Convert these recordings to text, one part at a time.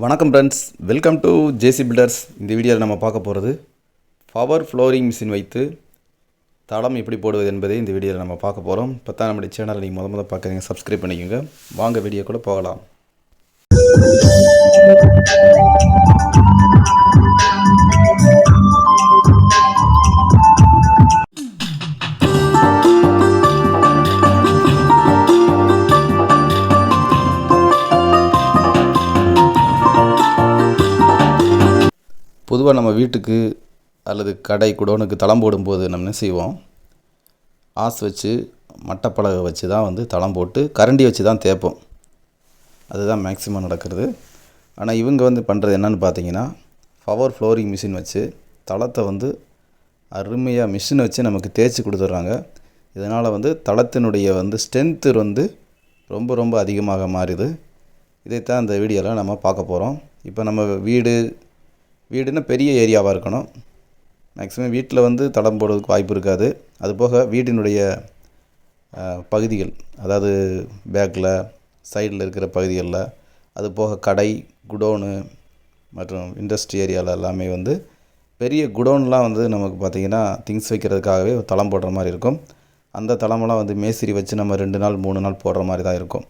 வணக்கம் friends, welcome to JC builders. இந்த வீடியோவில் நம்ம பார்க்க போகிறது பவர் ஃப்ளோரிங் மிஷின் வைத்து தளம் எப்படி போடுவது என்பதை இந்த வீடியோவில் நம்ம பார்க்க போகிறோம். இப்போ தான் நம்முடைய சேனலை நீங்கள் முதல்ல பார்க்குறீங்க, சப்ஸ்கிரைப் பண்ணிக்கோங்க. வாங்க வீடியோக்குள்ளே போகலாம். பொதுவாக நம்ம வீட்டுக்கு அல்லது கடை குடோனுக்கு தளம் போடும்போது நம்ம என்ன செய்வோம், ஆஸ் வச்சு மட்டப்பலகை வச்சு தான் தளம் போட்டு கரண்டி வச்சு தான் தேய்ப்போம். அதுதான் மேக்ஸிமம் நடக்கிறது. ஆனால் இவங்க பண்ணுறது என்னென்னு பார்த்தீங்கன்னா, பவர் ஃப்ளோரிங் மிஷின் வச்சு தளத்தை அருமையாக மிஷினை வச்சு நமக்கு தேய்ச்சி கொடுத்துட்றாங்க. இதனால் தளத்தினுடைய ஸ்ட்ரென்த்து ரொம்ப ரொம்ப அதிகமாக மாறுது. இதைத்தான் இந்த வீடியோவில் நம்ம பார்க்க போகிறோம். இப்போ நம்ம வீடுன்னா பெரிய ஏரியாவாக இருக்கணும். மேக்ஸிமம் வீட்டில் தளம் போடுறதுக்கு வாய்ப்பு இருக்காது. அதுபோக வீட்டினுடைய பகுதிகள், அதாவது பேக்கில் சைடில் இருக்கிற பகுதிகளில், அதுபோக கடை குடோனு மற்றும் இண்டஸ்ட்ரி ஏரியாவில் எல்லாமே பெரிய குடோன்லாம் நமக்கு பார்த்திங்கன்னா திங்ஸ் வைக்கிறதுக்காகவே தளம் போடுற மாதிரி இருக்கும். அந்த தளமெல்லாம் மேஸ்திரி வச்சு நம்ம 2 நாள் 3 நாள் போடுற மாதிரி தான் இருக்கும்.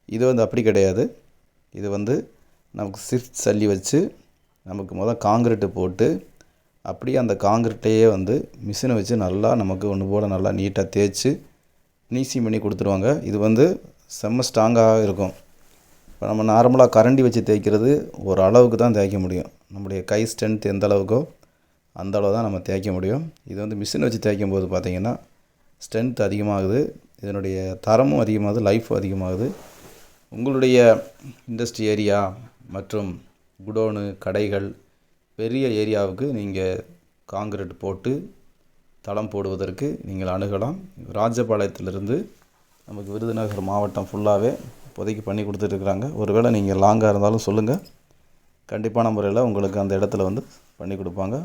இது அப்படி கிடையாது. இது நமக்கு ஷிஃப்ட் சல்லி வச்சு நமக்கு காங்கிரீட்டு போட்டு அப்படியே அந்த காங்கிரீட்டையே மிஷினை வச்சு நல்லா நமக்கு ஒன்று போல் நல்லா நீட்டாக தேய்ச்சி ஃபினிஷிங் பண்ணி கொடுத்துருவாங்க. இது செம்ம ஸ்ட்ராங்காக இருக்கும். இப்போ நம்ம நார்மலாக கரண்டி வச்சு தேய்க்கிறது ஒரு அளவுக்கு தான் தேய்க்க முடியும். நம்முடைய கை ஸ்ட்ரென்த் எந்த அளவுக்கோ அந்த அளவு தான் நம்ம தேய்க்க முடியும். இது மிஷினை வச்சு தேய்க்கும் போது பார்த்திங்கன்னா ஸ்ட்ரென்த் அதிகமாகுது, இதனுடைய தரமும் அதிகமாகுது, லைஃப்பும் அதிகமாகுது. உங்களுடைய இண்டஸ்ட்ரி ஏரியா மற்றும் குடோனு கடைகள் பெரிய ஏரியாவுக்கு நீங்கள் காங்கிரீட் போட்டு தளம் போடுவதற்கு நீங்கள் அணுகலாம். ராஜபாளையத்திலிருந்து நமக்கு விருதுநகர் மாவட்டம் ஃபுல்லாகவே இப்போதைக்கு பண்ணி கொடுத்துட்ருக்குறாங்க. ஒருவேளை நீங்கள் லாங்காக இருந்தாலும் சொல்லுங்கள், கண்டிப்பான முறையில் உங்களுக்கு அந்த இடத்துல பண்ணி கொடுப்பாங்க.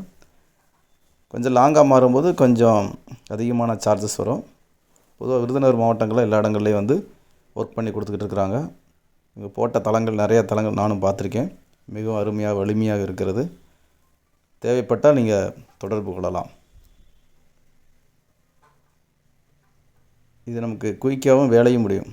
கொஞ்சம் லாங்காக மாறும்போது கொஞ்சம் அதிகமான சார்ஜஸ் வரும். பொதுவாக விருதுநகர் மாவட்டங்களில் எல்லா இடங்கள்லேயும் ஒர்க் பண்ணி கொடுத்துக்கிட்டு இருக்கிறாங்க. இங்கே போட்ட தளங்கள் நிறையா தளங்கள் நானும் பார்த்துருக்கேன். மிகவும் அருமையாக வலிமையாக இருக்கிறது. தேவைப்பட்டால் நீங்கள் தொடர்பு கொள்ளலாம். இது நமக்கு குயிக்காகவும் வேலையும் முடியும்.